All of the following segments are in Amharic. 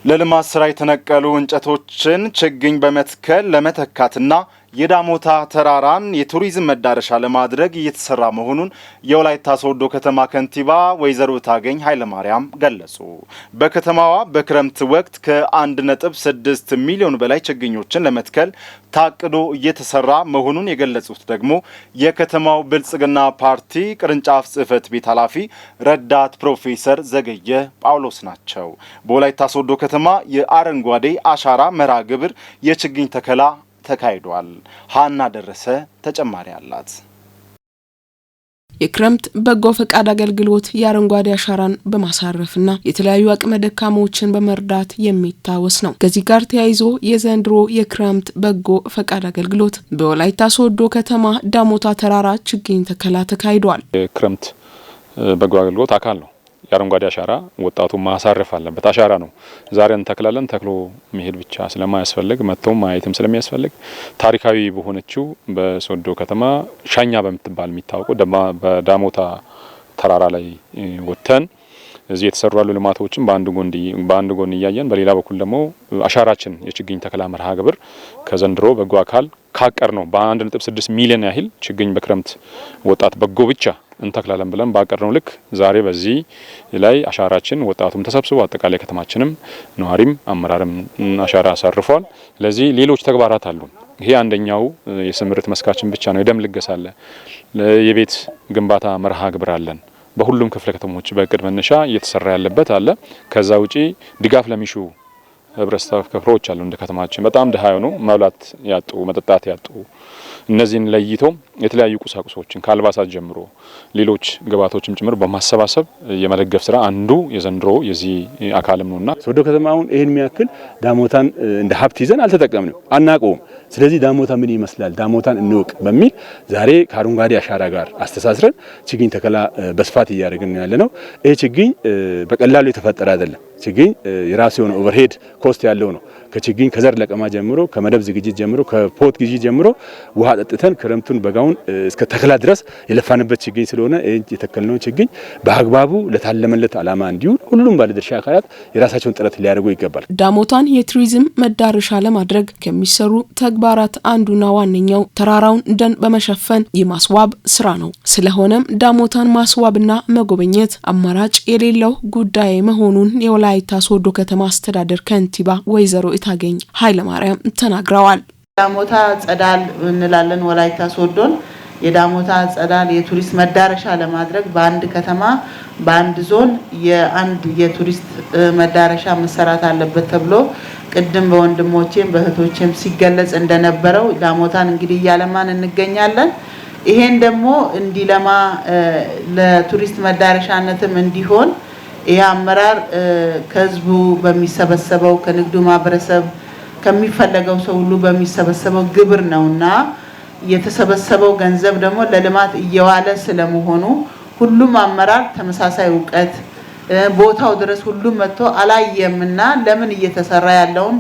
ለልማት ስራ የተነቀሉ እንጨቶችን ችግኝ በመትከል ለመተካትና የዳሞታ ተራራን የቱሪዝም መዳረሻ ለማድረግ እየተሰራ መሆኑን የወላይታ ሶዶ ከተማ ከንቲባ ወይዘሮ ታገኝ ኃይለማርያም ገለጹ። በከተማዋ በክረምት ወቅት ከ1.6 ሚሊዮን በላይ ችግኞችን ለመትከል ታቅዶ እየተሰራ መሆኑን የገለጹት ደግሞ የከተማው ብልጽግና ፓርቲ ቅርንጫፍ ጽህፈት ቤት ኃላፊ ረዳት ፕሮፌሰር ዘገየ ጳውሎስ ናቸው። በወላይታ ሶዶ ከተማ የአረንጓዴ አሻራ መርሃ ግብር የችግኝ ተከላ ተካሂዷል። ሃና ደረሰ ተጨማሪ አላት። የክረምት በጎ ፈቃድ አገልግሎት የአረንጓዴ አሻራን በማሳረፍና የተለያዩ አቅመ ደካሞችን በመርዳት የሚታወስ ነው። ከዚህ ጋር ተያይዞ የዘንድሮ የክረምት በጎ ፈቃድ አገልግሎት በወላይታ ሶዶ ከተማ ዳሞታ ተራራ ችግኝ ተከላ ተካሂዷል። የክረምት በጎ አገልግሎት አካል ነው። የአረንጓዴ አሻራ ወጣቱ ማሳረፍ አለበት። አሻራ ነው። ዛሬ እንተክላለን ተክሎ መሄድ ብቻ ስለማያስፈልግ መጥቶም ማየትም ስለሚያስፈልግ ታሪካዊ በሆነችው በሶዶ ከተማ ሻኛ በምትባል የሚታወቀው በዳሞታ ተራራ ላይ ወጥተን እዚህ የተሰሩ ያሉ ልማቶችን በአንድ ጎን እያየን በሌላ በኩል ደግሞ አሻራችን የችግኝ ተከላ መርሃ ግብር ከዘንድሮ በጎ አካል ካቀር ነው በ1.6 ሚሊዮን ያህል ችግኝ በክረምት ወጣት በጎ ብቻ እንተክላለን ብለን ባቀርነው ልክ ዛሬ በዚህ ላይ አሻራችን ወጣቱም ተሰብስቦ አጠቃላይ ከተማችንም ነዋሪም አመራርም አሻራ አሳርፏል። ስለዚህ ሌሎች ተግባራት አሉ። ይሄ አንደኛው የስምርት መስካችን ብቻ ነው። የደም ልገሳ አለ። የቤት ግንባታ መርሃ ግብር አለን። በሁሉም ክፍለ ከተሞች በእቅድ መነሻ እየተሰራ ያለበት አለ። ከዛ ውጪ ድጋፍ ለሚሹ ህብረተሰብ ክፍሎች አሉ። እንደ ከተማችን በጣም ድሃ የሆኑ መብላት ያጡ መጠጣት ያጡ እነዚህን ለይቶ የተለያዩ ቁሳቁሶችን ከአልባሳት ጀምሮ ሌሎች ግብዓቶችም ጭምር በማሰባሰብ የመደገፍ ስራ አንዱ የዘንድሮ የዚህ አካልም ነውና ሶዶ ከተማ አሁን ይሄን የሚያክል ዳሞታን እንደ ሀብት ይዘን አልተጠቀምንም፣ አናውቀውም። ስለዚህ ዳሞታ ምን ይመስላል ዳሞታን እንወቅ በሚል ዛሬ ከአረንጓዴ አሻራ ጋር አስተሳስረን ችግኝ ተከላ በስፋት እያደረግን ያለነው። ይሄ ችግኝ በቀላሉ የተፈጠረ አይደለም። ችግኝ የራሱ የሆነ ኦቨርሄድ ኮስት ያለው ነው። ከችግኝ ከዘር ለቀማ ጀምሮ ከመደብ ዝግጅት ጀምሮ ከፖት ግዢ ጀምሮ ውሃ ጠጥተን ክረምቱን በጋውን እስከ ተከላ ድረስ የለፋንበት ችግኝ ስለሆነ የተከልነው ችግኝ በአግባቡ ለታለመለት ዓላማ እንዲውል ሁሉም ባለድርሻ አካላት የራሳቸውን ጥረት ሊያደርጉ ይገባል። ዳሞታን የቱሪዝም መዳረሻ ለማድረግ ከሚሰሩ ተግባራት አንዱና ዋነኛው ተራራውን ደን በመሸፈን የማስዋብ ስራ ነው። ስለሆነም ዳሞታን ማስዋብና መጎብኘት አማራጭ የሌለው ጉዳይ መሆኑን የወላይታ ሶዶ ከተማ አስተዳደር ከንቲባ ወይዘሮ ታገኝ ኃይለማርያም ተናግረዋል። ዳሞታ ጸዳል እንላለን። ወላይታ ሶዶን የዳሞታ ጸዳል የቱሪስት መዳረሻ ለማድረግ በአንድ ከተማ በአንድ ዞን የአንድ የቱሪስት መዳረሻ መሰራት አለበት ተብሎ ቅድም በወንድሞቼም በእህቶቼም ሲገለጽ እንደነበረው ዳሞታን እንግዲህ እያለማን እንገኛለን። ይሄን ደግሞ እንዲለማ ለቱሪስት መዳረሻነትም እንዲሆን ይሄ አመራር ከህዝቡ በሚሰበሰበው ከንግዱ ማህበረሰብ ከሚፈለገው ሰው ሁሉ በሚሰበሰበው ግብር ነውና የተሰበሰበው ገንዘብ ደግሞ ለልማት እየዋለ ስለመሆኑ ሁሉም አመራር ተመሳሳይ ዕውቀት ቦታው ድረስ ሁሉም መጥቶ አላየምና ለምን እየተሰራ ያለውን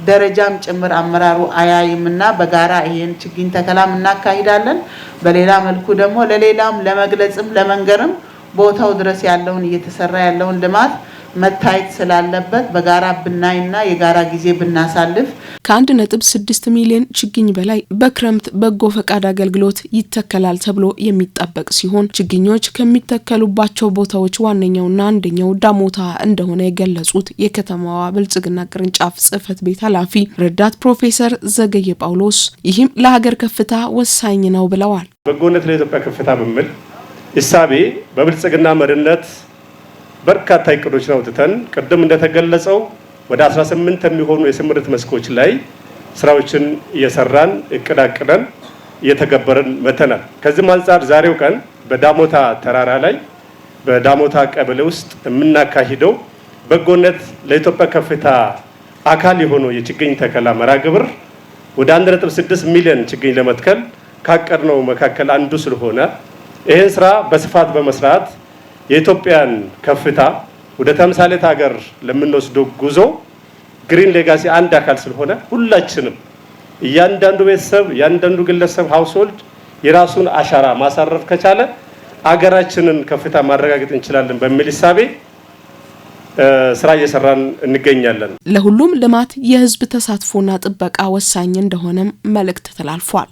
ደረጃም ጭምር አመራሩ አያይምና በጋራ ይሄን ችግኝ ተከላም እናካሂዳለን። በሌላ መልኩ ደግሞ ለሌላም ለመግለጽም ለመንገርም ቦታው ድረስ ያለውን እየተሰራ ያለውን ልማት መታየት ስላለበት በጋራ ብናይና የጋራ ጊዜ ብናሳልፍ ከ1.6 ሚሊዮን ችግኝ በላይ በክረምት በጎ ፈቃድ አገልግሎት ይተከላል ተብሎ የሚጠበቅ ሲሆን ችግኞች ከሚተከሉባቸው ቦታዎች ዋነኛውና አንደኛው ዳሞታ እንደሆነ የገለጹት የከተማዋ ብልጽግና ቅርንጫፍ ጽህፈት ቤት ኃላፊ ረዳት ፕሮፌሰር ዘገየ ጳውሎስ ይህም ለሀገር ከፍታ ወሳኝ ነው ብለዋል። በጎነት ለኢትዮጵያ ከፍታ በሚል እሳቤ በብልጽግና መሪነት በርካታ እቅዶችን አውጥተን ቅድም እንደተገለጸው ወደ 18 የሚሆኑ የስምርት መስኮች ላይ ስራዎችን እየሰራን እቅድ አቅደን እየተገበረን መተናል። ከዚህም አንጻር ዛሬው ቀን በዳሞታ ተራራ ላይ በዳሞታ ቀበሌ ውስጥ የምናካሂደው በጎነት ለኢትዮጵያ ከፍታ አካል የሆነው የችግኝ ተከላ መርሃ ግብር ወደ 1.6 ሚሊዮን ችግኝ ለመትከል ካቀድነው መካከል አንዱ ስለሆነ ይህን ስራ በስፋት በመስራት የኢትዮጵያን ከፍታ ወደ ተምሳሌት ሀገር ለምንወስደው ጉዞ ግሪን ሌጋሲ አንድ አካል ስለሆነ ሁላችንም እያንዳንዱ ቤተሰብ እያንዳንዱ ግለሰብ ሃውስሆልድ የራሱን አሻራ ማሳረፍ ከቻለ አገራችንን ከፍታ ማረጋገጥ እንችላለን በሚል ሂሳቤ ስራ እየሰራን እንገኛለን። ለሁሉም ልማት የህዝብ ተሳትፎና ጥበቃ ወሳኝ እንደሆነም መልእክት ተላልፏል።